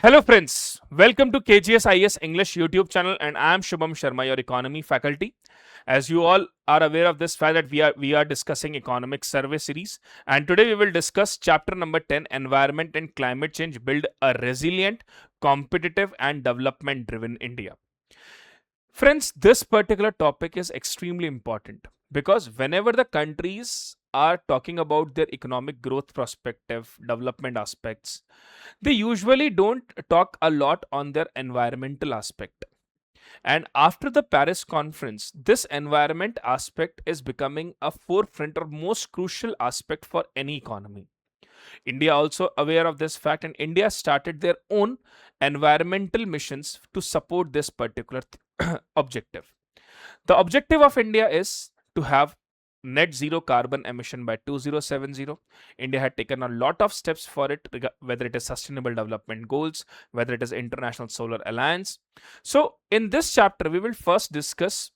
Hello friends, welcome to KGS IAS English YouTube channel and I am Shubham Sharma, your economy faculty. As you all are aware of this fact that we are discussing economic survey series, and today we will discuss chapter number 10, environment and climate change, build a resilient, competitive and development driven India. Friends, this particular topic is extremely important because whenever the countries are talking about their economic growth perspective, development aspects, they usually don't talk a lot on their environmental aspect. And after the Paris conference, this environment aspect is becoming a forefront or most crucial aspect for any economy. India also aware of this fact, and India started their own environmental missions to support this particular objective. The objective of India is to have net zero carbon emission by 2070. India had taken a lot of steps for it, whether it is sustainable development goals, whether it is international solar alliance. So in this chapter we will first discuss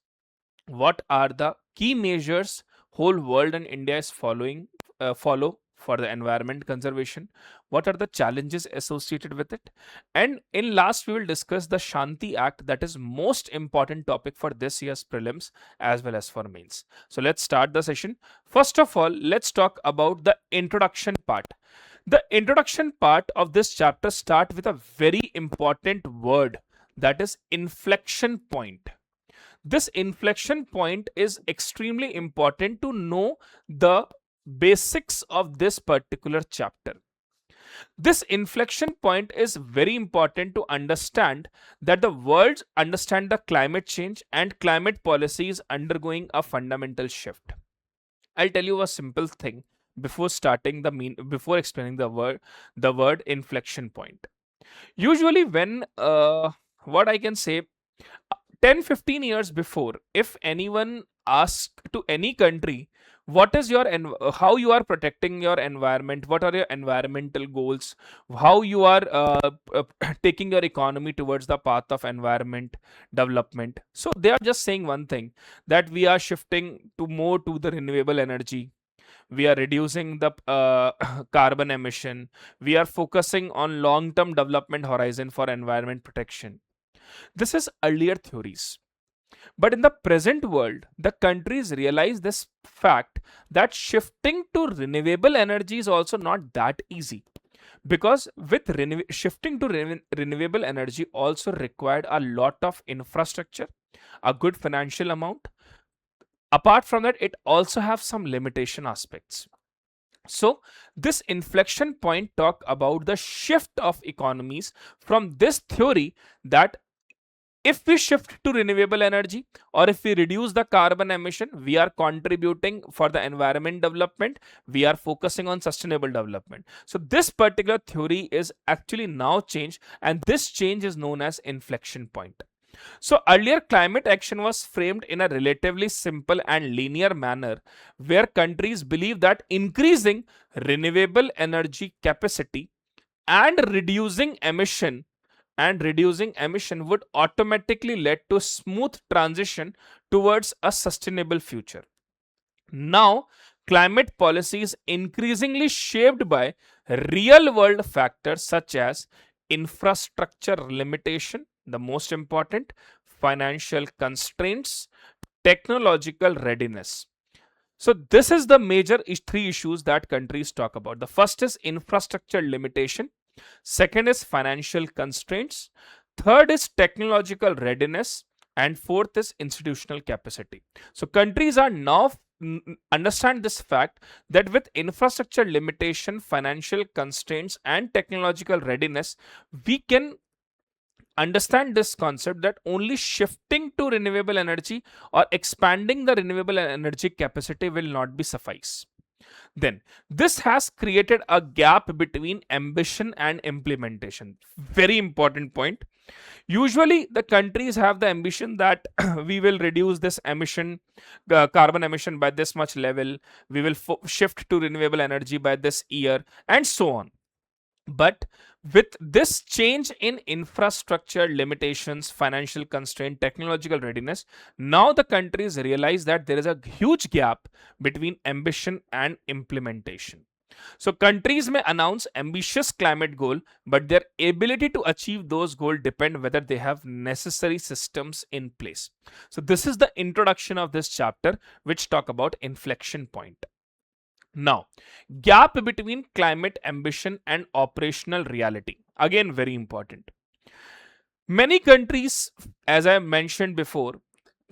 what are the key measures whole world and India is follow for the environment conservation, what are the challenges associated with it, and in last we will discuss the Shanti Act, that is most important topic for this year's prelims as well as for mains. So let's start the session. First of all, let's talk about the introduction part. The introduction part of this chapter start with a very important word, that is inflection point. This inflection point is extremely important to know the basics of this particular chapter. This inflection point is very important to understand that the world understand the climate change and climate policy is undergoing a fundamental shift. I'll tell you a simple thing before before explaining the word inflection point. Usually when what I can say, 10-15 years before, if anyone asks to any country what is your how you are protecting your environment, what are your environmental goals, how you are taking your economy towards the path of environment development, so they are just saying one thing, that we are shifting to more to the renewable energy, we are reducing the carbon emission, we are focusing on long term development horizon for environment protection. This is earlier theories. But in the present world, the countries realize this fact that shifting to renewable energy is also not that easy. Because with shifting to renewable energy also required a lot of infrastructure, a good financial amount. Apart from that, it also have some limitation aspects. So this inflection point talk about the shift of economies from this theory that if we shift to renewable energy or if we reduce the carbon emission, we are contributing for the environment development, we are focusing on sustainable development. So this particular theory is actually now changed, and this change is known as inflection point. So earlier climate action was framed in a relatively simple and linear manner, where countries believe that increasing renewable energy capacity and reducing emission would automatically lead to smooth transition towards a sustainable future. Now, climate policy is increasingly shaped by real world factors such as infrastructure limitation, the most important, financial constraints, technological readiness. So this is the major three issues that countries talk about. The first is infrastructure limitation. Second is financial constraints. Third is technological readiness. And fourth is institutional capacity. So countries are now understand this fact that with infrastructure limitation, financial constraints and technological readiness, we can understand this concept that only shifting to renewable energy or expanding the renewable energy capacity will not be suffice. Then this has created a gap between ambition and implementation. Very important point. Usually the countries have the ambition that we will reduce this emission, carbon emission by this much level, we will shift to renewable energy by this year, and so on. But with this change in infrastructure limitations, financial constraint, technological readiness, now the countries realize that there is a huge gap between ambition and implementation. So countries may announce ambitious climate goal, but their ability to achieve those goals depend whether they have necessary systems in place. So this is the introduction of this chapter, which talk about inflection point. Now, gap between climate ambition and operational reality. Again, very important. Many countries, as I mentioned before,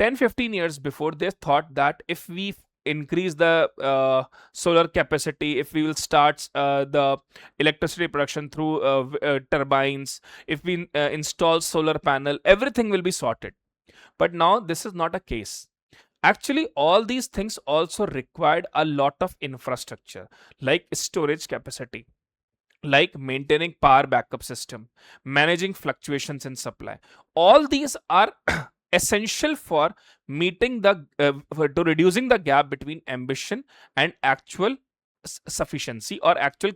10-15 years before, they thought that if we increase the solar capacity, if we will start the electricity production through turbines, if we install solar panel, everything will be sorted. But now this is not a case. Actually, all these things also required a lot of infrastructure, like storage capacity, like maintaining power backup system, managing fluctuations in supply. All these are essential for meeting the to reducing the gap between ambition and actual sufficiency, or actual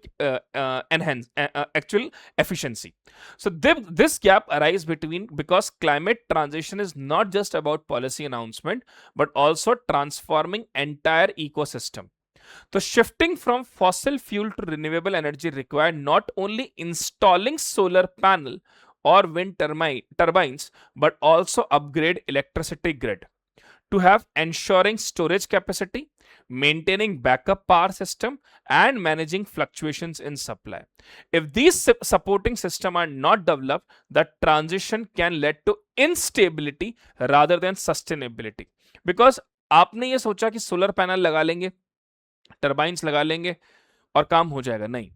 actual efficiency. So this gap arises between, because climate transition is not just about policy announcement, but also transforming entire ecosystem. So shifting from fossil fuel to renewable energy required not only installing solar panel or wind turbines, but also upgrade electricity grid to have ensuring storage capacity, maintaining backup power system, and managing fluctuations in supply. If these supporting systems are not developed, the transition can lead to instability rather than sustainability. Because आपने ये सोचा कि solar panel लगा लेंगे, turbines लगा लेंगे और काम हो जाएगा, नहीं.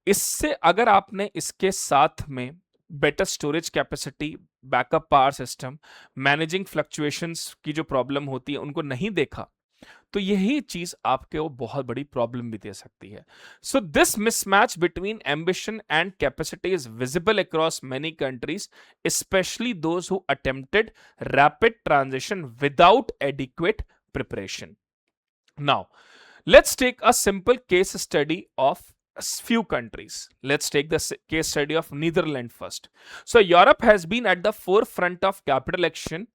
इससे अगर आपने इसके साथ में better storage capacity, backup power system, managing fluctuations की जो प्रॉब्लम होती है उनको नहीं देखा, तो यही चीज आपको बहुत बड़ी प्रॉब्लम भी दे सकती है. So this mismatch between ambition and capacity is visible across many countries, specially those who attempted rapid transition without adequate preparation. Now let's take a simple case study of few countries. Let's take the case study of Netherlands first. So Europe has been at the forefront of capital action,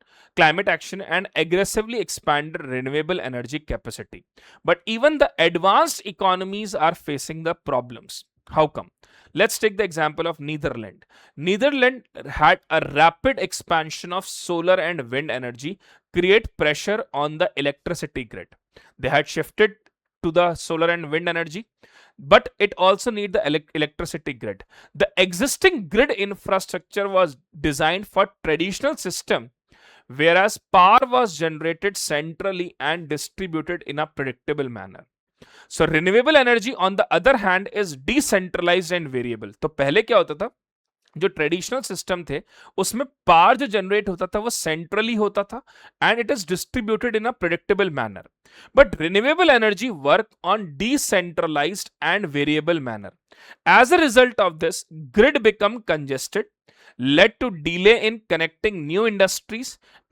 climate action, and aggressively expanded renewable energy capacity. But even the advanced economies are facing the problems. How come? Let's take the example of Netherlands. Netherlands had a rapid expansion of solar and wind energy, create pressure on the electricity grid. They had shifted to the solar and wind energy, but it also need the electricity grid. The existing grid infrastructure was designed for traditional system, whereas power was generated centrally and distributed in a predictable manner. So renewable energy on the other hand is decentralized and variable. तो पहले क्या होता था, जो traditional system थे उसमें power जो generate होता था वो सेंट्रली होता था and it is distributed in a predictable manner. But renewable energy work on decentralised and variable manner. As a result of this, grid become congested, led to delay in connecting new industries,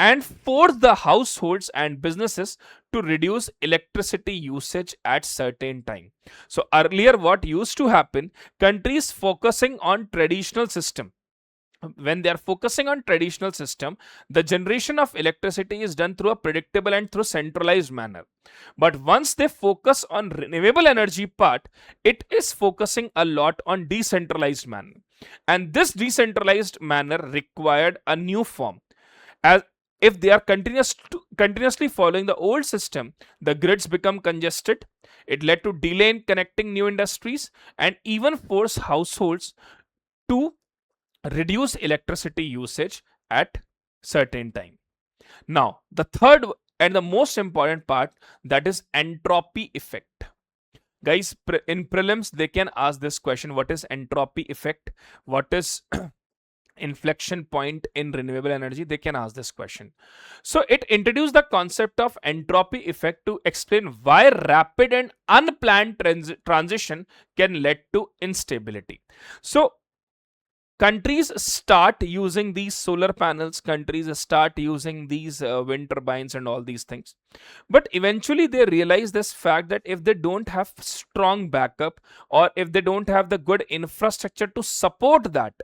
and forced the households and businesses to reduce electricity usage at certain time. So earlier what used to happen, countries focusing on traditional system, when they are focusing on traditional system, the generation of electricity is done through a predictable and through centralized manner. But once they focus on renewable energy part, it is focusing a lot on decentralized manner. And this decentralized manner required a new form. As if they are continuously following the old system, the grids become congested. It led to delay in connecting new industries and even force households to reduce electricity usage at certain time. Now, the third and the most important part, that is entropy effect. Guys, in prelims they can ask this question: what is entropy effect? What is inflection point in renewable energy? They can ask this question. So it introduced the concept of entropy effect to explain why rapid and unplanned transition can lead to instability. So countries start using these solar panels, countries start using these wind turbines and all these things, but eventually they realize this fact that if they don't have strong backup, or if they don't have the good infrastructure to support that,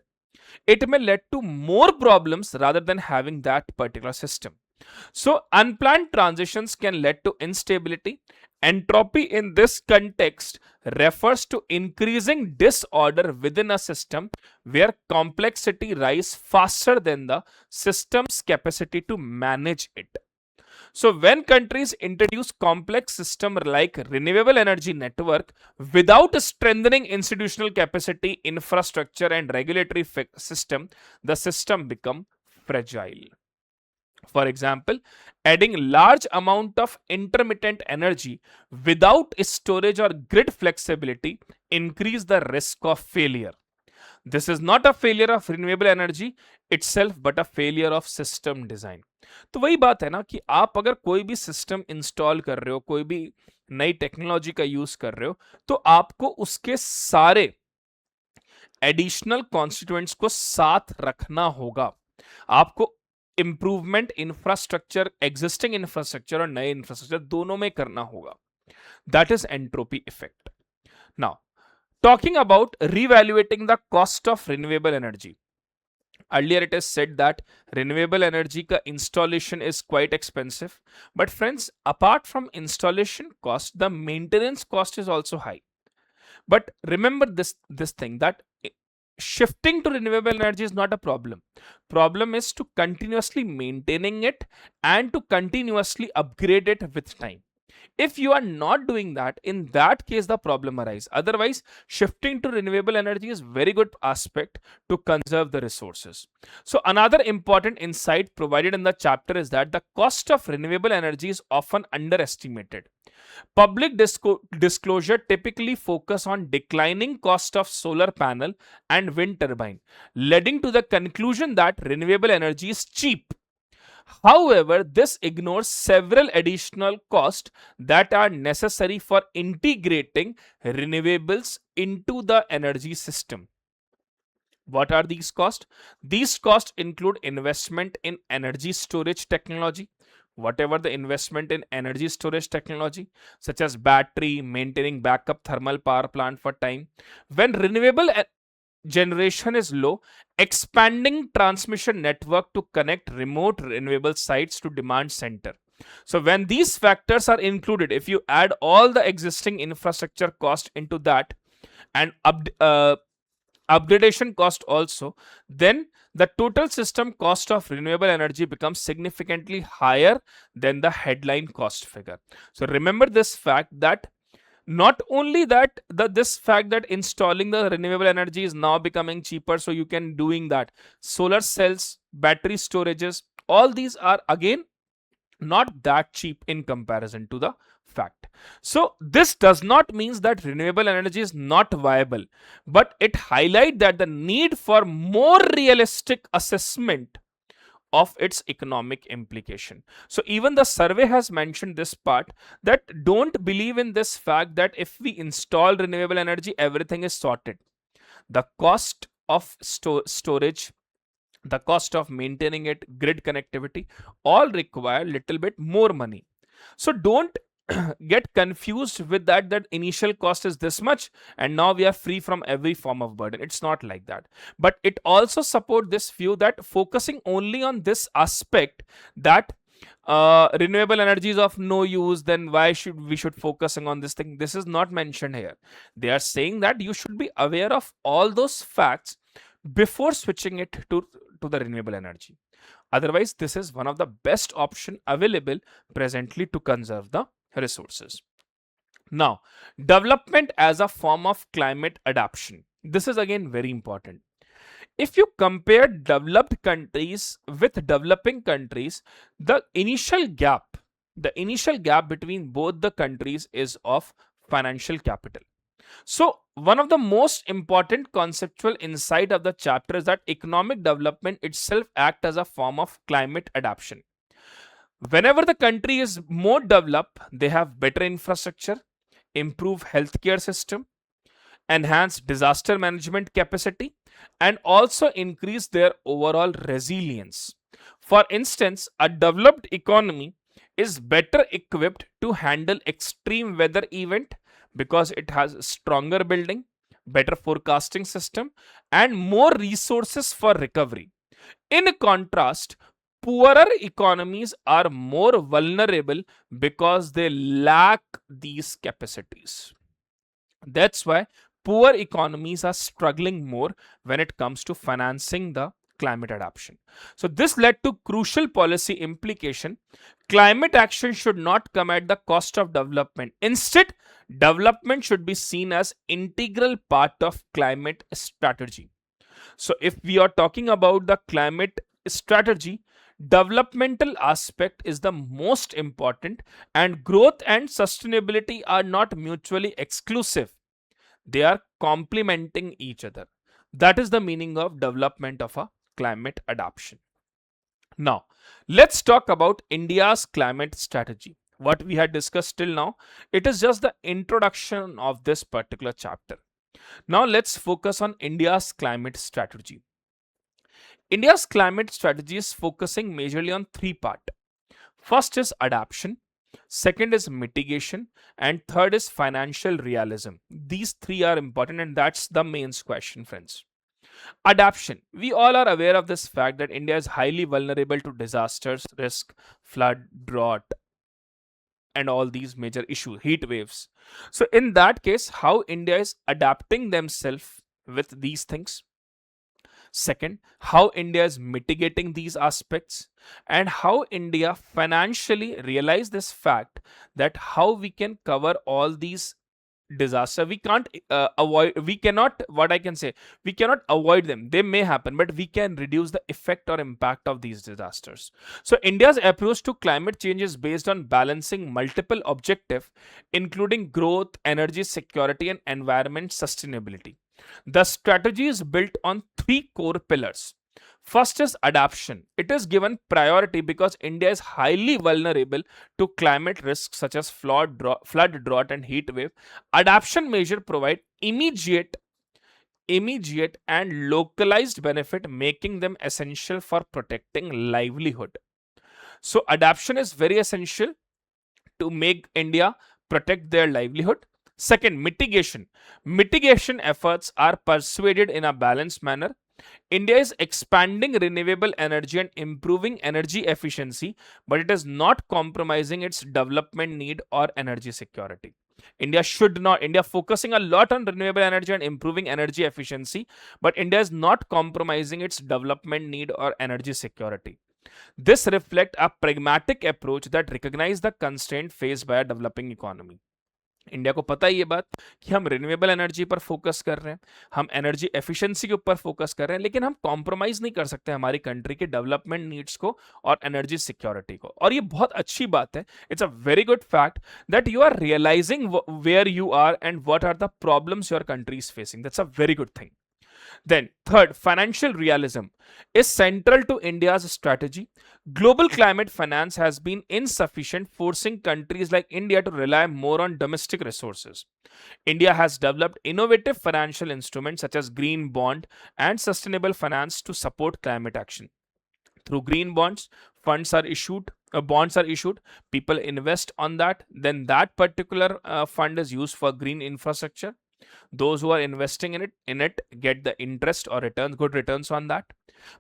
it may lead to more problems rather than having that particular system. So unplanned transitions can lead to instability, Entropy in this context refers to increasing disorder within a system where complexity rises faster than the system's capacity to manage it. So when countries introduce complex system like renewable energy network without strengthening institutional capacity, infrastructure and regulatory system, the system become fragile. For example, adding large amount of intermittent energy without storage or grid flexibility increase the risk of failure. This is not a failure of renewable energy itself but a failure of system design. तो वही बात है ना कि आप अगर कोई भी सिस्टम इंस्टॉल कर रहे हो, कोई भी नई टेक्नोलॉजी का यूज कर रहे हो, तो आपको उसके सारे एडिशनल कॉन्स्टिट्यूएंट्स को साथ रखना होगा. आपको इंप्रूवमेंट इंफ्रास्ट्रक्चर, एग्जिस्टिंग इंफ्रास्ट्रक्चर और नए इंफ्रास्ट्रक्चर दोनों में करना होगा. That is entropy effect. Now talking about reevaluating the cost of renewable energy. Earlier it is said that renewable energy ka installation is quite expensive. But friends, apart from installation cost, the maintenance cost is also high. But remember this thing that shifting to renewable energy is not a problem. Problem is to continuously maintaining it and to continuously upgrade it with time. If you are not doing that, in that case the problem arises. Otherwise, shifting to renewable energy is very good aspect to conserve the resources. So another important insight provided in the chapter is that the cost of renewable energy is often underestimated. Public disclosure typically focus on declining cost of solar panel and wind turbine, leading to the conclusion that renewable energy is cheap. However, this ignores several additional costs that are necessary for integrating renewables into the energy system. What are these costs? These costs include investment in energy storage technology. Whatever the investment in energy storage technology, such as battery, maintaining backup thermal power plant for time. When renewable generation is low, expanding transmission network to connect remote renewable sites to demand center. So when these factors are included, if you add all the existing infrastructure cost into that and upgradation cost also, then the total system cost of renewable energy becomes significantly higher than the headline cost figure. So remember this fact that not only that this fact that installing the renewable energy is now becoming cheaper, so you can doing that. Solar cells, battery storages, all these are again not that cheap in comparison to the fact. So this does not mean that renewable energy is not viable, but it highlights that the need for more realistic assessment of its economic implication. So even the survey has mentioned this part, that don't believe in this fact that if we install renewable energy, everything is sorted. The cost of storage, the cost of maintaining it, grid connectivity, all require little bit more money. So don't get confused with that initial cost is this much and now we are free from every form of burden. It's not like that. But it also support this view that focusing only on this aspect, that renewable energy is of no use, then why should we focusing on this thing? This is not mentioned here. They are saying that you should be aware of all those facts before switching it to the renewable energy. Otherwise, this is one of the best option available presently to conserve the resources. Now, development as a form of climate adaptation. This is again very important. If you compare developed countries with developing countries, the initial gap between both the countries is of financial capital. So one of the most important conceptual insight of the chapter is that economic development itself acts as a form of climate adaptation. Whenever the country is more developed, they have better infrastructure, improve healthcare system, enhance disaster management capacity, and also increase their overall resilience. For instance, a developed economy is better equipped to handle extreme weather event because it has stronger building, better forecasting system, and more resources for recovery. In contrast, poorer economies are more vulnerable because they lack these capacities. That's why poor economies are struggling more when it comes to financing the climate adaptation. So this led to crucial policy implication. Climate action should not come at the cost of development. Instead, development should be seen as integral part of climate strategy. So if we are talking about the climate strategy, developmental aspect is the most important, and growth and sustainability are not mutually exclusive. They are complementing each other. That is the meaning of development of a climate adaptation. Now, let's talk about India's climate strategy. What we had discussed till now, it is just the introduction of this particular chapter. Now, let's focus on India's climate strategy. India's climate strategy is focusing majorly on three parts. First is adaptation, second is mitigation, and third is financial realism. These three are important, and that's the main question, friends. Adaptation. We all are aware of this fact that India is highly vulnerable to disasters, risk, flood, drought, and all these major issues, heat waves. So, in that case, how India is adapting themselves with these things? Second, how India is mitigating these aspects, and how India financially realize this fact that how we can cover all these disaster. We can't avoid, we cannot, what I can say, we cannot avoid them. They may happen, but we can reduce the effect or impact of these disasters. So India's approach to climate change is based on balancing multiple objectives, including growth, energy security, and environment sustainability. The strategy is built on three core pillars. First is adaptation. It is given priority because India is highly vulnerable to climate risks such as flood, drought, and heat wave. Adaptation measures provide immediate and localized benefit, making them essential for protecting livelihood. So adaptation is very essential to make India protect their livelihood. Second, mitigation. Mitigation efforts are pursued in a balanced manner. India is expanding renewable energy and improving energy efficiency, but it is not compromising its development need or energy security. India focusing a lot on renewable energy and improving energy efficiency, but India is not compromising its development need or energy security. This reflects a pragmatic approach that recognizes the constraint faced by a developing economy. India को पता है ये बात कि हम renewable energy पर focus कर रहे हैं, हम एनर्जी एफिशिएंसी के ऊपर फोकस कर रहे हैं, लेकिन हम कॉम्प्रोमाइज नहीं कर सकते हमारी कंट्री के डेवलपमेंट नीड्स को और एनर्जी सिक्योरिटी को. और ये बहुत अच्छी बात है. It's a very good fact that you are realising where you are and what are the problems your country is facing. That's a very good thing. Then, third, financial realism is central to India's strategy. Global climate finance has been insufficient, forcing countries like India to rely more on domestic resources. India has developed innovative financial instruments such as green bond and sustainable finance to support climate action. Through green bonds, bonds are issued, people invest on that, then that particular fund is used for green infrastructure. Those who are investing in it get the interest or returns, good returns on that.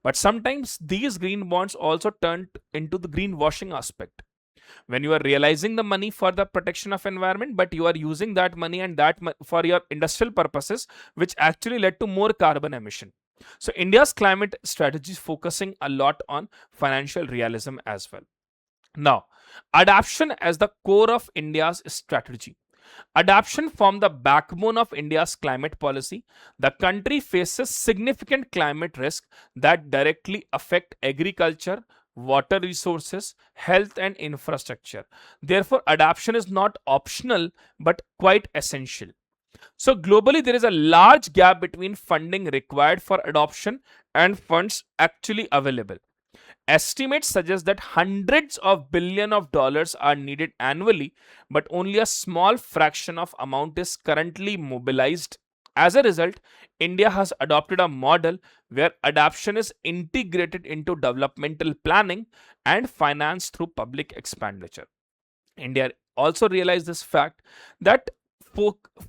But sometimes these green bonds also turn into the greenwashing aspect, when you are realizing the money for the protection of environment, but you are using that money and for your industrial purposes, which actually led to more carbon emission. So India's climate strategy is focusing a lot on financial realism as well. Now, adaptation as the core of India's strategy. Adaptation forms the backbone of India's climate policy. The country faces significant climate risks that directly affect agriculture, water resources, health, and infrastructure. Therefore, adaptation is not optional but quite essential. So, globally, there is a large gap between funding required for adoption and funds actually available. Estimates suggest that hundreds of billions of dollars are needed annually, but only a small fraction of amount is currently mobilized. As a result, India has adopted a model where adaptation is integrated into developmental planning and financed through public expenditure. India also realized this fact that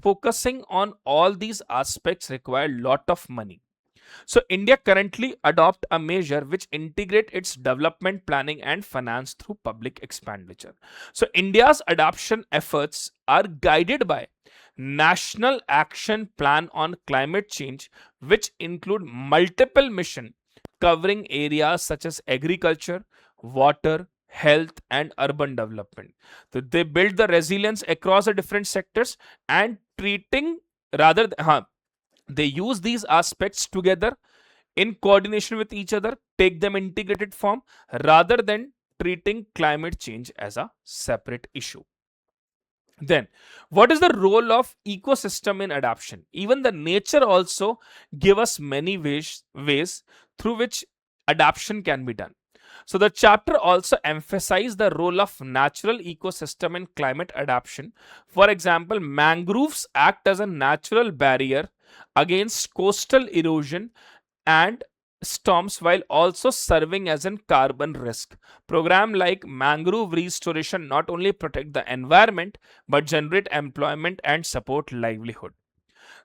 focusing on all these aspects require a lot of money. So India currently adopt a measure which integrate its development planning and finance through public expenditure. So India's adoption efforts are guided by National Action Plan on Climate Change, which include multiple mission covering areas such as agriculture, water, health, and urban development. So they build the resilience across the different sectors and treating rather they use these aspects together in coordination with each other, take them integrated form rather than treating climate change as a separate issue. Then, what is the role of ecosystem in adaptation? Even the nature also give us many ways through which adaptation can be done. So the chapter also emphasized the role of natural ecosystem in climate adaptation. For example, mangroves act as a natural barrier against coastal erosion and storms while also serving as a carbon risk. Program like mangrove restoration not only protect the environment but generate employment and support livelihood.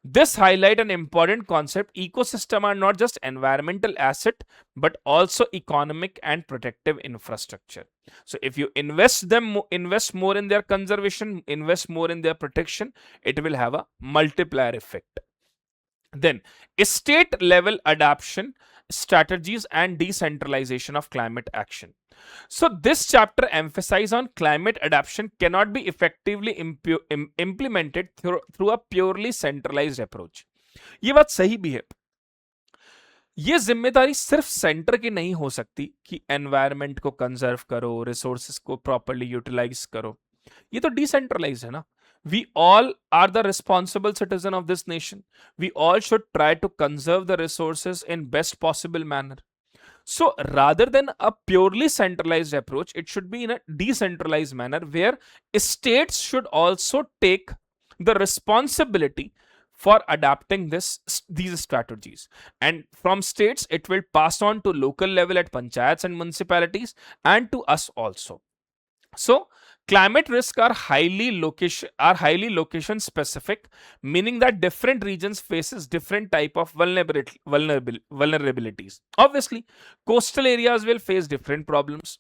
This highlight an important concept. Ecosystem are not just environmental asset but also economic and protective infrastructure. So if you invest more in their conservation, invest more in their protection, it will have a multiplier effect. Then state level adaptation strategies and decentralization of climate action. So this chapter emphasizes on climate adaptation cannot be effectively implemented through a purely centralized approach. ये बात सही भी है. ये जिम्मेदारी सिर्फ centre की नहीं हो सकती कि एनवायरनमेंट को कंजर्व करो, रिसोर्सेस को प्रॉपर्ली यूटिलाइज करो. ये तो डिसेंट्रलाइज है ना. We all are the responsible citizen of this nation. We all should try to conserve the resources in best possible manner. So rather than a purely centralized approach, it should be in a decentralized manner where states should also take the responsibility for adapting these strategies. And from states, it will pass on to local level at panchayats and municipalities and to us also. So climate risks are highly location specific, meaning that different regions faces different type of vulnerabilities. Obviously, coastal areas will face different problems.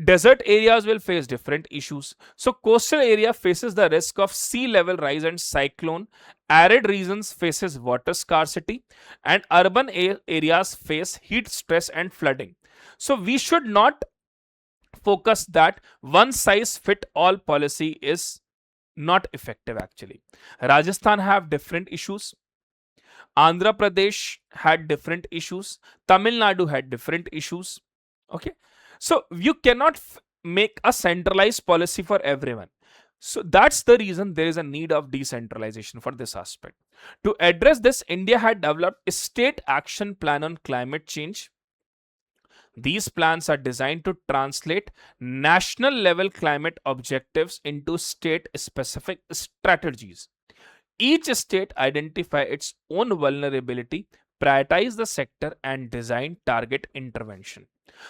Desert areas will face different issues. So coastal area faces the risk of sea level rise and cyclone. Arid regions faces water scarcity, and urban areas face heat stress and flooding. So we should not focus that one size fit all policy is not effective actually. Rajasthan have different issues. Andhra Pradesh had different issues. Tamil Nadu had different issues. Okay. So you cannot make a centralized policy for everyone. So that's the reason there is a need of decentralization for this aspect. To address this, India had developed a state action plan on climate change. These plans are designed to translate national level climate objectives into state specific strategies. Each state identify its own vulnerability, prioritize the sector and design target intervention.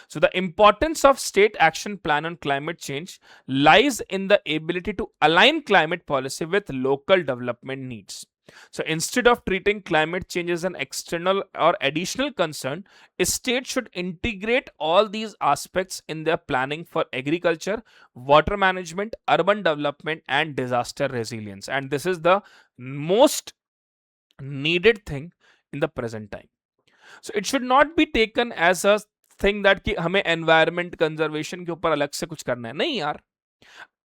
So the importance of state action plan on climate change lies in the ability to align climate policy with local development needs. So instead of treating climate change as an external or additional concern, a state should integrate all these aspects in their planning for agriculture, water management, urban development, and disaster resilience. And this is the most needed thing in the present time. So it should not be taken as a thing that कि हमें environment conservation के ऊपर अलग से कुछ करना है. नहीं यार.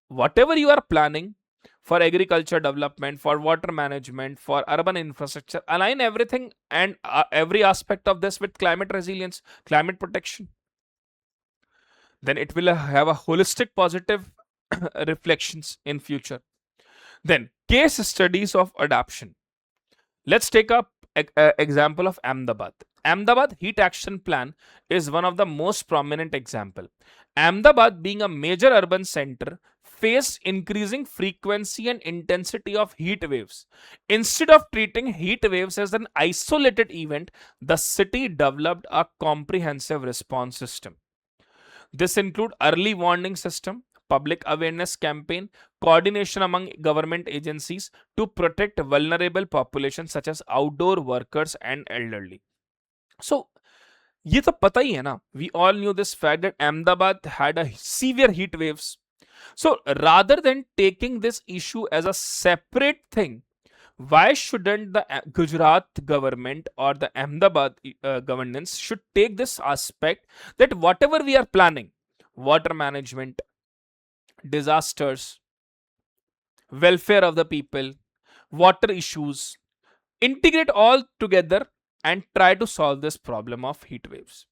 Whatever you are planning for agriculture development, for water management, for urban infrastructure, align everything and every aspect of this with climate resilience, climate protection. Then it will have a holistic positive reflections in future. Then case studies of adaptation. Let's take up example of Ahmedabad. Ahmedabad heat action plan is one of the most prominent example. Ahmedabad, being a major urban center, faced increasing frequency and intensity of heat waves. Instead of treating heat waves as an isolated event, the city developed a comprehensive response system. This includes early warning system, public awareness campaign, coordination among government agencies to protect vulnerable populations such as outdoor workers and elderly. So ये तो पता ही है ना, we all knew this fact that Ahmedabad had a severe heat waves. So rather than taking this issue as a separate thing, why shouldn't the Gujarat government or the Ahmedabad governance should take this aspect that whatever we are planning, water management, disasters, welfare of the people, water issues, integrate all together and try to solve this problem of heat waves.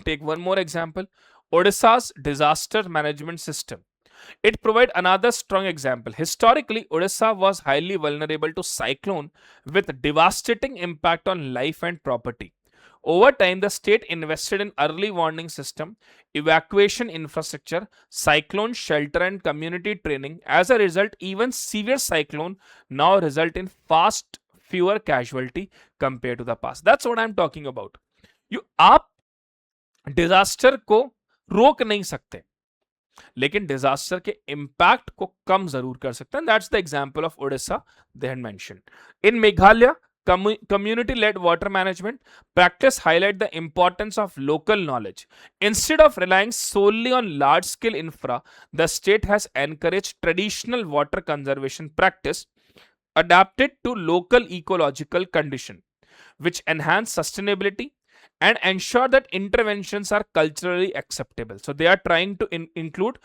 Take one more example, Odisha's disaster management system. It provides another strong example. Historically, Odisha was highly vulnerable to cyclone with devastating impact on life and property. Over time, the state invested in early warning system, evacuation infrastructure, cyclone shelter and community training. As a result, even severe cyclone now result in fewer casualty compared to the past. That's what I'm talking about. आप disaster को रोक नहीं सकते, लेकिन disaster के impact को कम जरूर कर सकते हैं. That's the example of Odisha they had mentioned. In Meghalaya, community led water management practice highlight the importance of local knowledge. Instead of relying solely on large scale infra, the state has encouraged traditional water conservation practice adapted to local ecological condition, which enhance sustainability and ensure that interventions are culturally acceptable. So they are trying to include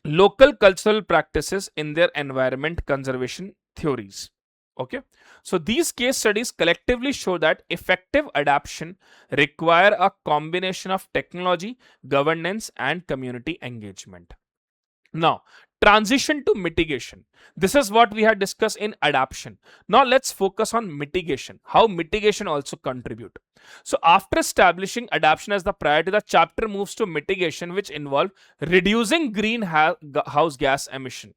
local cultural practices in their environment conservation theories. Okay, so these case studies collectively show that effective adaptation require a combination of technology, governance and community engagement. Now, transition to mitigation. This is what we had discussed in adaptation. Now let's focus on mitigation, how mitigation also contribute. So after establishing adaptation as the priority, the chapter moves to mitigation, which involve reducing greenhouse gas emission.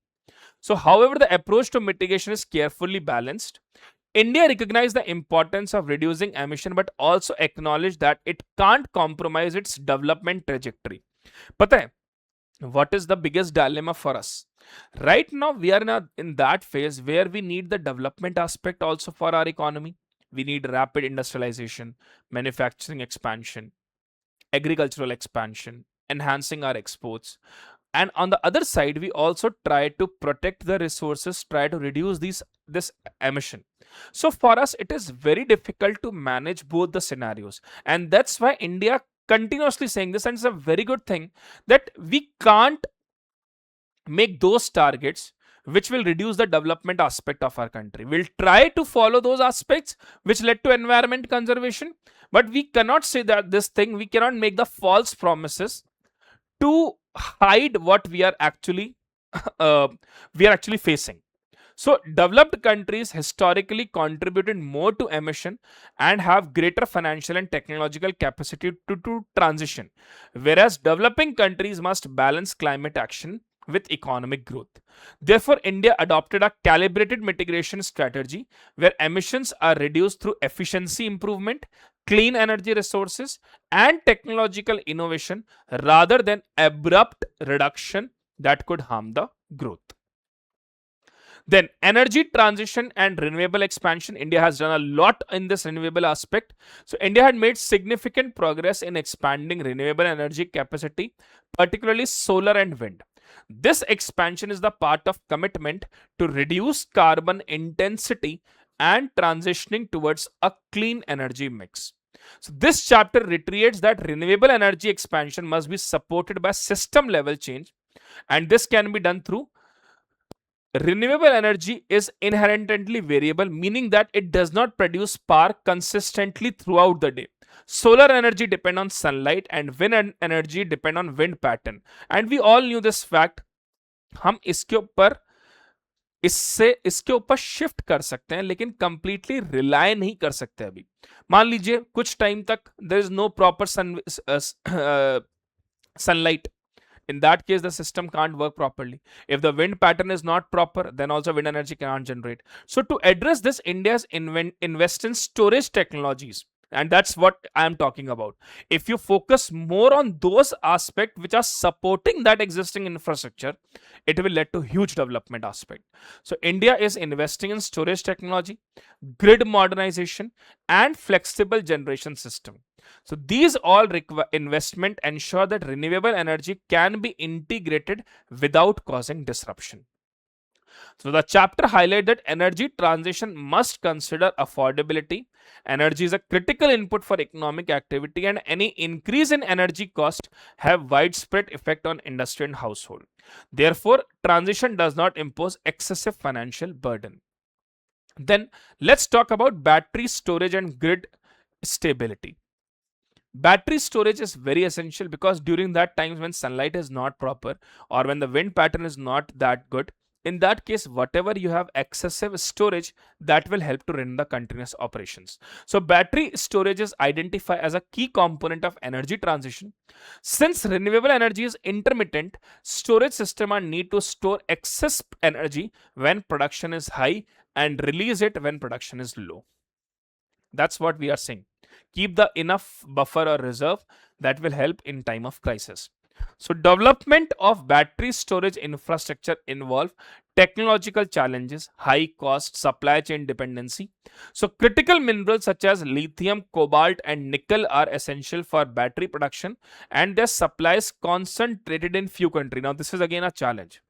So however, the approach to mitigation is carefully balanced. India recognized the importance of reducing emission but also acknowledged that it can't compromise its development trajectory. पता है, what is the biggest dilemma for us? Right now, we are in that phase where we need the development aspect also for our economy. We need rapid industrialization, manufacturing expansion, agricultural expansion, enhancing our exports. And on the other side, we also try to protect the resources, try to reduce this emission. So for us, it is very difficult to manage both the scenarios. And that's why India continuously saying this, and it's a very good thing that we can't make those targets which will reduce the development aspect of our country. We'll try to follow those aspects which led to environment conservation, but we cannot say that this thing, we cannot make the false promises to hide what we are actually facing. So developed countries historically contributed more to emission and have greater financial and technological capacity to transition, whereas developing countries must balance climate action with economic growth. Therefore, India adopted a calibrated mitigation strategy where emissions are reduced through efficiency improvement, clean energy resources, and technological innovation rather than abrupt reduction that could harm the growth. Then energy transition and renewable expansion. India has done a lot in this renewable aspect. So India had made significant progress in expanding renewable energy capacity, particularly solar and wind. This expansion is the part of commitment to reduce carbon intensity and transitioning towards a clean energy mix. So this chapter reiterates that renewable energy expansion must be supported by system level change, and this can be done through renewable energy is inherently variable, meaning that it does not produce power consistently throughout the day. Solar energy depend on sunlight and wind energy depend on wind pattern. And we all knew this fact. हम इसके ऊपर shift कर सकते हैं, लेकिन completely rely नहीं कर सकते. अभी मान लीजिए कुछ टाइम तक there is no proper sunlight. In that case, the system can't work properly. If the wind pattern is not proper, then also wind energy cannot generate. So to address this, India has invest in storage technologies And that's what I am talking about. If you focus more on those aspects which are supporting that existing infrastructure, it will lead to huge development aspect. So India is investing in storage technology, grid modernization, and flexible generation system. So these all investment ensure that renewable energy can be integrated without causing disruption. So the chapter highlights that energy transition must consider affordability. Energy is a critical input for economic activity, and any increase in energy cost have widespread effect on industry and household. Therefore, transition does not impose excessive financial burden. Then let's talk about battery storage and grid stability. Battery storage is very essential because during that times when sunlight is not proper or when the wind pattern is not that good, in that case whatever you have excessive storage, that will help to run the continuous operations. So battery storage is identified as a key component of energy transition. Since renewable energy is intermittent, storage system are need to store excess energy when production is high and release it when production is low. That's what we are saying. Keep the enough buffer or reserve that will help in time of crisis. So development of battery storage infrastructure involve technological challenges, high cost, supply chain dependency. So critical minerals such as lithium, cobalt and nickel are essential for battery production, and their supply is concentrated in few countries. Now this is again a challenge.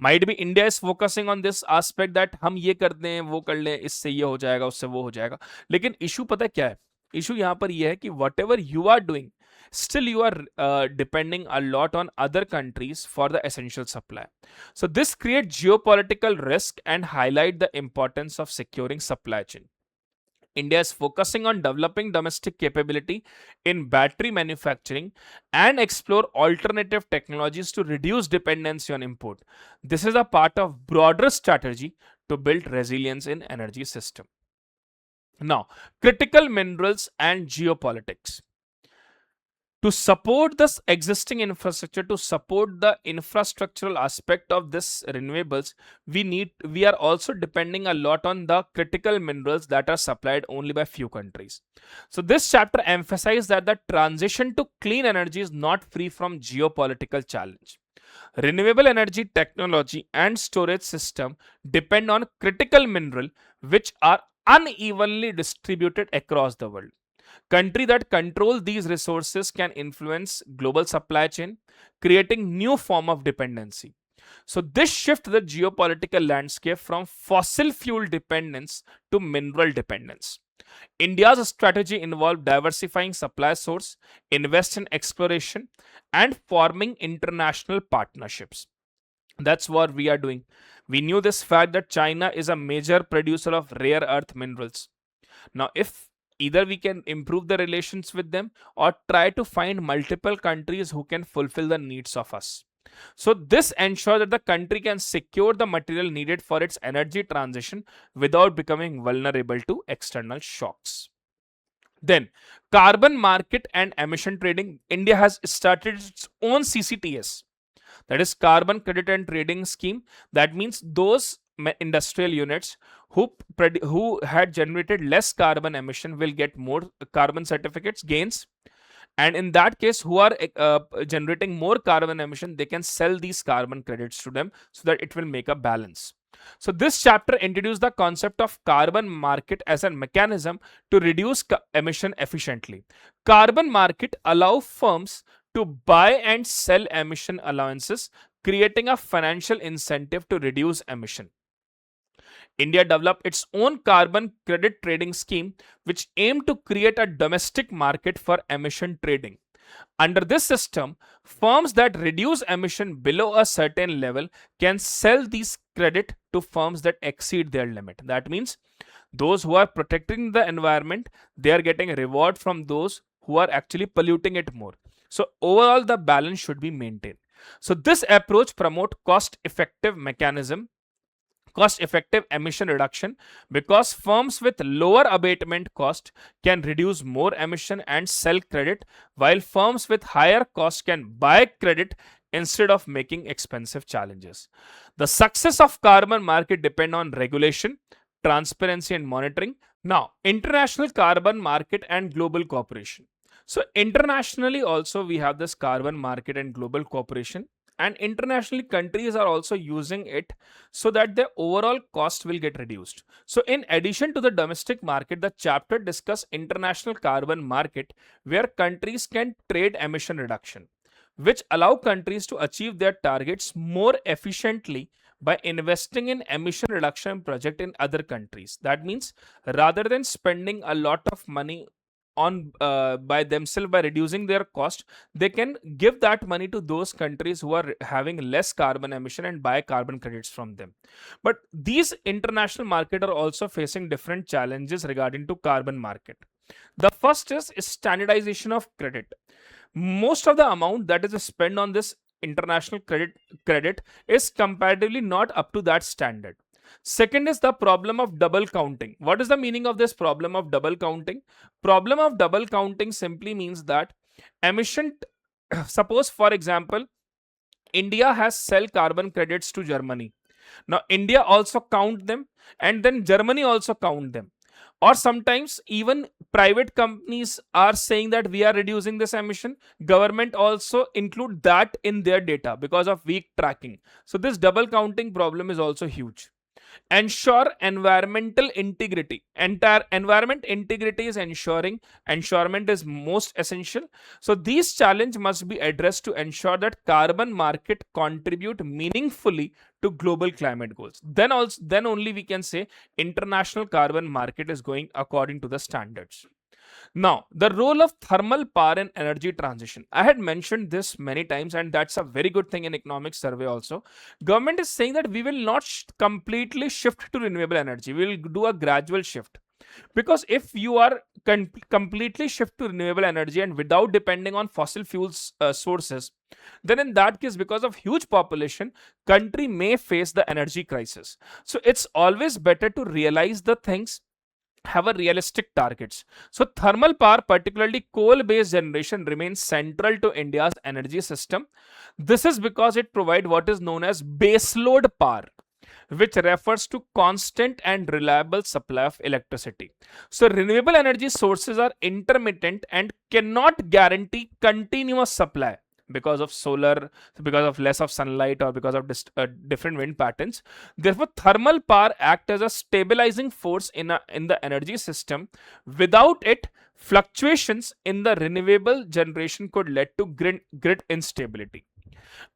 Might भी India is focusing on this aspect that हम ये कर दें वो कर लें, इससे ये हो जाएगा उससे वो हो जाएगा, लेकिन इशू पता है क्या है? इशू यहाँ पर ये है कि whatever you are doing, still you are depending a lot on other countries for the essential supply. So this creates geopolitical risk and highlight the importance of securing supply chain. India is focusing on developing domestic capability in battery manufacturing and explore alternative technologies to reduce dependency on import. This is a part of broader strategy to build resilience in energy system. Now, critical minerals and geopolitics. To support this existing infrastructure, to support the infrastructural aspect of this renewables, we are also depending a lot on the critical minerals that are supplied only by few countries. So this chapter emphasizes that the transition to clean energy is not free from geopolitical challenge. Renewable energy technology and storage system depend on critical mineral which are unevenly distributed across the world. Countries that control these resources can influence global supply chain, creating new form of dependency. So this shift the geopolitical landscape from fossil fuel dependence to mineral dependence. India's strategy involved diversifying supply source, invest in exploration, and forming international partnerships. That's what we are doing. We knew this fact that China is a major producer of rare earth minerals. Now, if either we can improve the relations with them or try to find multiple countries who can fulfill the needs of us. So this ensures that the country can secure the material needed for its energy transition without becoming vulnerable to external shocks. Then, carbon market and emission trading. India has started its own CCTS, that is carbon credit and trading scheme. That means those industrial units who had generated less carbon emission will get more carbon certificates gains, and in that case who are generating more carbon emission, they can sell these carbon credits to them so that it will make a balance. So this chapter introduced the concept of carbon market as a mechanism to reduce emission efficiently. Carbon market allow firms to buy and sell emission allowances, creating a financial incentive to reduce emission. India developed its own carbon credit trading scheme, which aimed to create a domestic market for emission trading. Under this system, firms that reduce emission below a certain level can sell these credit to firms that exceed their limit. That means those who are protecting the environment, they are getting a reward from those who are actually polluting it more. So overall, the balance should be maintained. So this approach promotes cost-effective emission reduction, because firms with lower abatement cost can reduce more emission and sell credit, while firms with higher cost can buy credit instead of making expensive challenges. The success of carbon market depend on regulation, transparency and monitoring, Now, international carbon market and global cooperation. So, internationally also we have this carbon market and global cooperation, and internationally countries are also using it so that their overall cost will get reduced. So, in addition to the domestic market, the chapter discuss international carbon market where countries can trade emission reduction, which allow countries to achieve their targets more efficiently by investing in emission reduction project in other countries. That means rather than spending a lot of money on by themselves by reducing their cost, they can give that money to those countries who are having less carbon emission and buy carbon credits from them. But these international market are also facing different challenges regarding to carbon market. The first is standardization of credit. Most of the amount that is spent on this international credit is comparatively not up to that standard. Second is the problem of double counting. What is the meaning of this problem of double counting? Problem of double counting simply means that emission suppose for example India has sell carbon credits to Germany. Now India also count them and then Germany also count them. Or sometimes even private companies are saying that we are reducing this emission. Government also include that in their data because of weak tracking. So this double counting problem is also huge. Ensure environmental integrity. Entire environment integrity is ensurement is most essential. So these challenge must be addressed to ensure that carbon market contribute meaningfully to global climate goals. Then only we can say international carbon market is going according to the standards. Now, the role of thermal power in energy transition. I had mentioned this many times, and that's a very good thing in economic survey also. Government is saying that we will not completely shift to renewable energy. We will do a gradual shift. Because if you are completely shift to renewable energy and without depending on fossil fuels sources, then in that case, because of huge population, country may face the energy crisis. So it's always better to realize the things, have a realistic targets. So thermal power, particularly coal based generation, remains central to India's energy system. This is because it provides what is known as baseload power, which refers to constant and reliable supply of electricity. So renewable energy sources are intermittent and cannot guarantee continuous supply because of solar, because of less of sunlight, or because of different wind patterns. Therefore, thermal power act as a stabilizing force in the energy system. Without it, fluctuations in the renewable generation could lead to grid instability.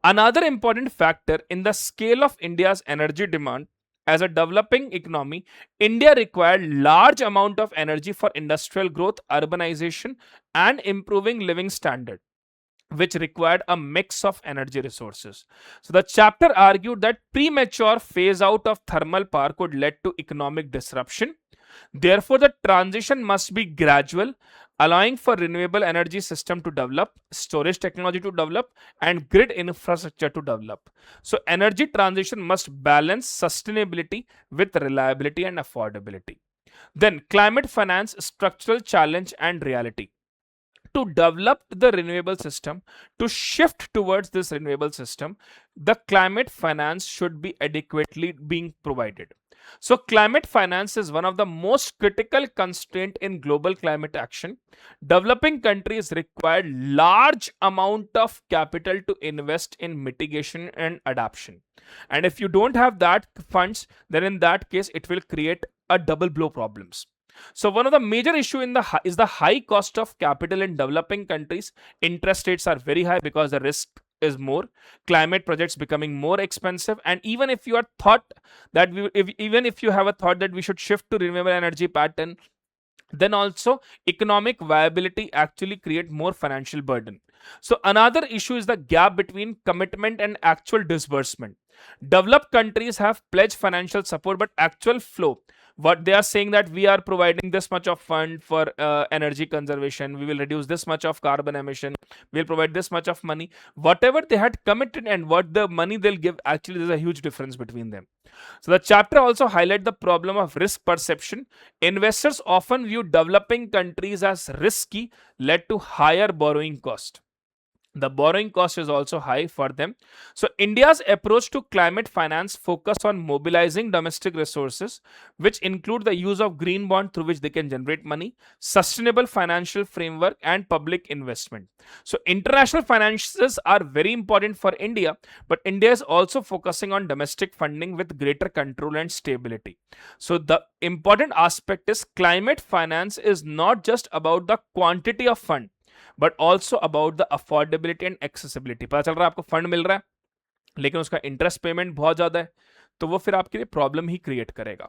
Another important factor in the scale of India's energy demand. As a developing economy, India required large amount of energy for industrial growth, urbanization, and improving living standard, which required a mix of energy resources. So the chapter argued that premature phase out of thermal power could lead to economic disruption. Therefore, the transition must be gradual, allowing for renewable energy system to develop, storage technology to develop, and grid infrastructure to develop. So energy transition must balance sustainability with reliability and affordability. Then climate finance, structural challenge and reality. To develop the renewable system, to shift towards this renewable system, the climate finance should be adequately being provided. So climate finance is one of the most critical constraint in global climate action. Developing countries require large amount of capital to invest in mitigation and adaptation. And if you don't have that funds, then in that case it will create a double blow problems. So one of the major issue is the high cost of capital in developing countries. Interest rates are very high because the risk is more. Climate projects becoming more expensive, and even if you are thought that even if you have a thought that we should shift to renewable energy pattern, then also economic viability actually create more financial burden. So another issue is the gap between commitment and actual disbursement. Developed countries have pledged financial support, but actual flow, what they are saying that we are providing this much of fund for energy conservation, we will reduce this much of carbon emission, we'll provide this much of money, whatever they had committed and what the money they'll give, actually there's a huge difference between them. So the chapter also highlight the problem of risk perception. Investors often view developing countries as risky, led to higher borrowing cost. The borrowing cost is also high for them. So India's approach to climate finance focus on mobilizing domestic resources, which include the use of green bond through which they can generate money, sustainable financial framework, and public investment. So international finances are very important for India, but India is also focusing on domestic funding with greater control and stability. So the important aspect is climate finance is not just about the quantity of fund, but also about the affordability and accessibility. पता चल रहा है आपको fund मिल रहा है लेकिन उसका interest payment बहुत ज्यादा है, तो वो फिर आपके लिए प्रॉब्लम ही क्रिएट करेगा.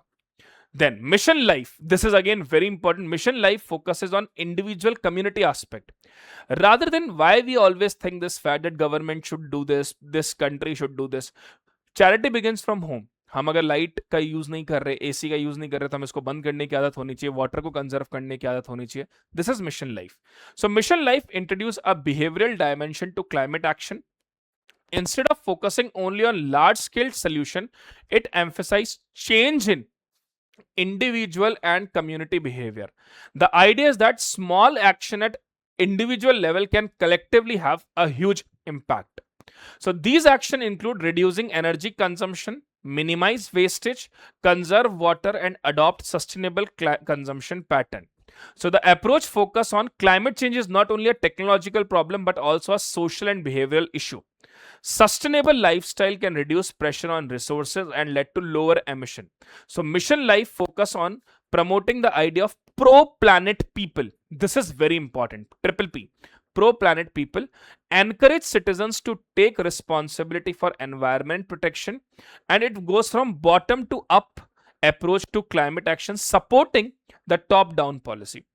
Then mission life, this is again very important. Mission life focuses on individual community aspect rather than why we always think this fact that government should do this country should do this. Charity begins from home. हम अगर light का use नहीं कर रहे, AC का use नहीं कर रहे, तो हम इसको बंद करने की आदत होनी चाहिए, वाटर को कंजर्व करने की आदत होनी चाहिए. This is mission life. So mission life introduce a behavioural dimension to climate action. Instead of focusing only on large scale solution, it emphasized change in individual and community behavior. The idea is that small action at individual level can collectively have a huge impact. So these actions include reducing energy consumption, minimize wastage, conserve water, and adopt sustainable consumption pattern. So the approach focus on climate change is not only a technological problem but also a social and behavioral issue. Sustainable lifestyle can reduce pressure on resources and lead to lower emission. So mission life focus on promoting the idea of pro-planet people. This is very important. Triple P. Pro-planet people encourage citizens to take responsibility for environment protection, and it goes from bottom to up approach to climate action, supporting the top-down policy.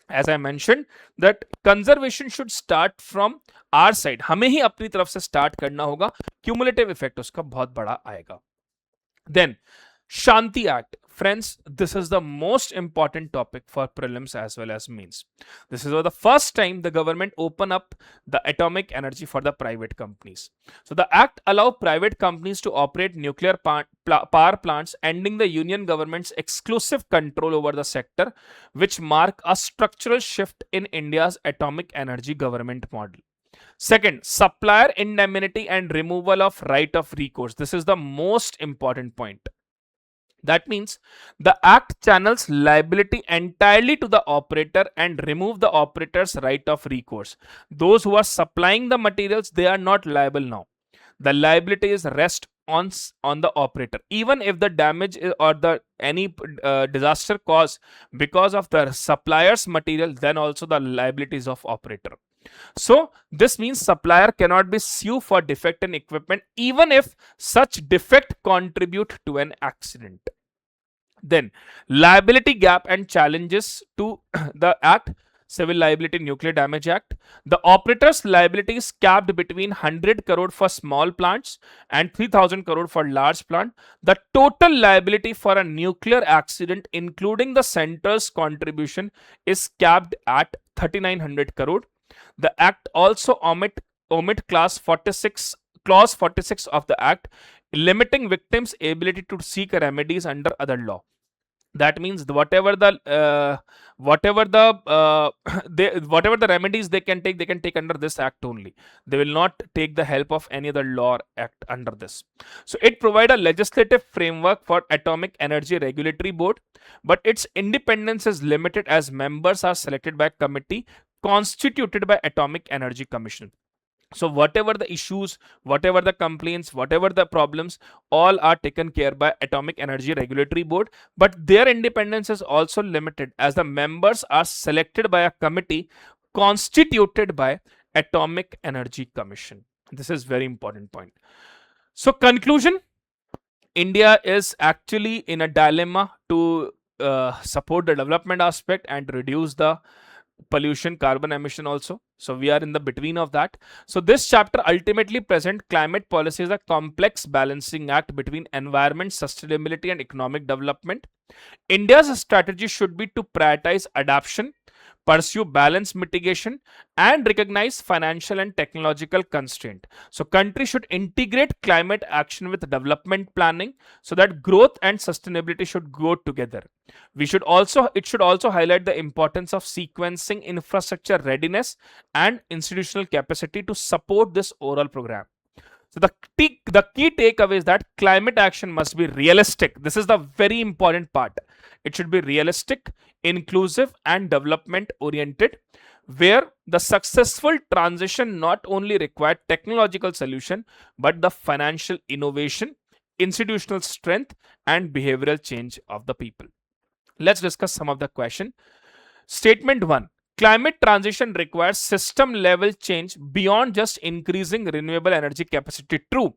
As I mentioned, that conservation should start from our side. हमें ही अपनी तरफ से start करना होगा. Cumulative effect उसका बहुत बड़ा आएगा. Then SHANTI Act. Friends, this is the most important topic for prelims as well as mains. This is the first time the government open up the atomic energy for the private companies. So the act allow private companies to operate nuclear power plants, ending the union government's exclusive control over the sector, which mark a structural shift in India's atomic energy government model. Second, supplier indemnity and removal of right of recourse. This is the most important point. That means the act channels liability entirely to the operator and remove the operator's right of recourse. Those who are supplying the materials, they are not liable now. The liability is rest on the operator. Even if the damage or the any disaster caused because of the supplier's material, then also the liabilities of operator. So this means supplier cannot be sued for defect in equipment even if such defect contribute to an accident. Then liability gap and challenges to the act. Civil Liability Nuclear Damage Act. The operator's liability is capped between 100 crore for small plants and 3000 crore for large plant. The total liability for a nuclear accident, including the center's contribution, is capped at 3900 crore. The act also omit clause 46 of the act, limiting victims' ability to seek remedies under other law. That means whatever the remedies they can take under this act only. They will not take the help of any other law or act under this. So it provides a legislative framework for Atomic Energy Regulatory Board, but its independence is limited as members are selected by a committee constituted by Atomic Energy Commission. So whatever the issues, whatever the complaints, whatever the problems, all are taken care by Atomic Energy Regulatory Board, but their independence is also limited as the members are selected by a committee constituted by Atomic Energy Commission. This is very important point. So conclusion, India is actually in a dilemma to support the development aspect and reduce the pollution, carbon emission also. So we are in the between of that. So this chapter ultimately present climate policy as a complex balancing act between environment, sustainability and economic development. India's strategy should be to prioritize adaptation, pursue balanced mitigation, and recognize financial and technological constraint. So countries should integrate climate action with development planning so that growth and sustainability should go together. It should also highlight the importance of sequencing infrastructure readiness and institutional capacity to support this overall program. So the key takeaway is that climate action must be realistic. This is the very important part. It should be realistic, inclusive, and development oriented, where the successful transition not only required technological solution but the financial innovation, institutional strength, and behavioral change of the people. Let's discuss some of the question. Statement 1. Climate transition requires system level change beyond just increasing renewable energy capacity. True.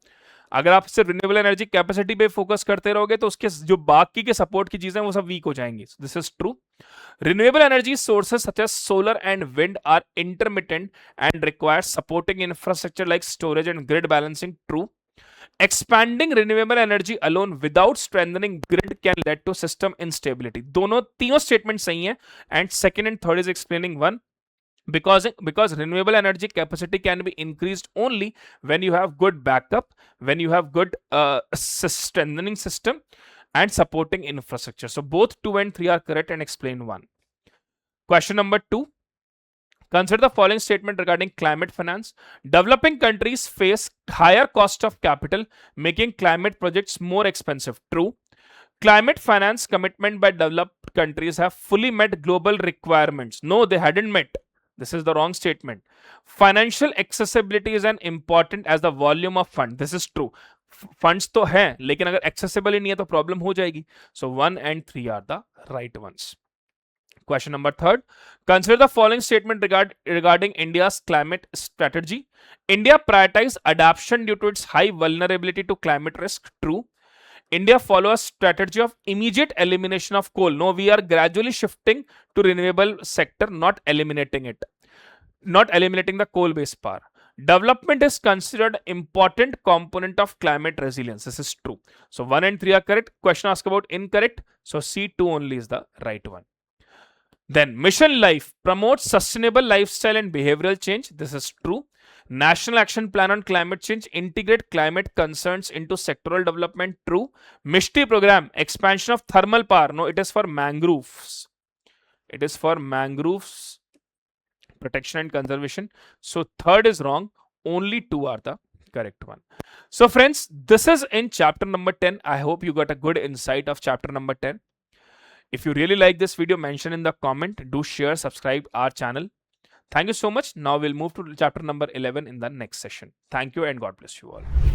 अगर आप सिर्फ renewable energy capacity पे focus करते रहोगे तो उसके जो बाकी के सपोर्ट की चीजें वो सब वीक हो जाएंगी. This is true. Renewable energy sources such as solar and wind are intermittent and require supporting infrastructure like storage and grid balancing. True. Expanding renewable energy alone without strengthening grid can lead to system instability. तीनों statements सही हैं, and second and third is explaining one. Because renewable energy capacity can be increased only when you have good backup, when you have good strengthening system and supporting infrastructure. So both 2 and 3 are correct and explain 1. Question number 2. Consider the following statement regarding climate finance. Developing countries face higher cost of capital, making climate projects more expensive. True. Climate finance commitment by developed countries have fully met global requirements. No, they hadn't met. This is the wrong statement. Financial accessibility is as important as the volume of fund. This is true. Funds तो हैं, लेकिन अगर accessible ही नहीं है तो problem हो जाएगी. So 1 and 3 are the right ones. Question number 3. Consider the following statement regarding India's climate strategy. India prioritizes adaptation due to its high vulnerability to climate risk. True. India follows a strategy of immediate elimination of coal. No, we are gradually shifting to renewable sector, not eliminating it. Not eliminating the coal-based power. Development is considered important component of climate resilience. This is true. So 1 and 3 are correct. Question asked about incorrect. So C2 only is the right one. Then Mission Life promotes sustainable lifestyle and behavioral change. This is true. National Action Plan on Climate Change integrate climate concerns into sectoral development. True. MISTI program expansion of thermal power. No, it is for mangroves. It is for mangroves protection and conservation. So third is wrong. Only 2 are the correct one. So friends, this is in chapter number 10. I hope you got a good insight of chapter number 10. If you really like this video, mention in the comment. Do share, subscribe our channel. Thank you so much. Now we'll move to chapter number 11 in the next session. Thank you and God bless you all.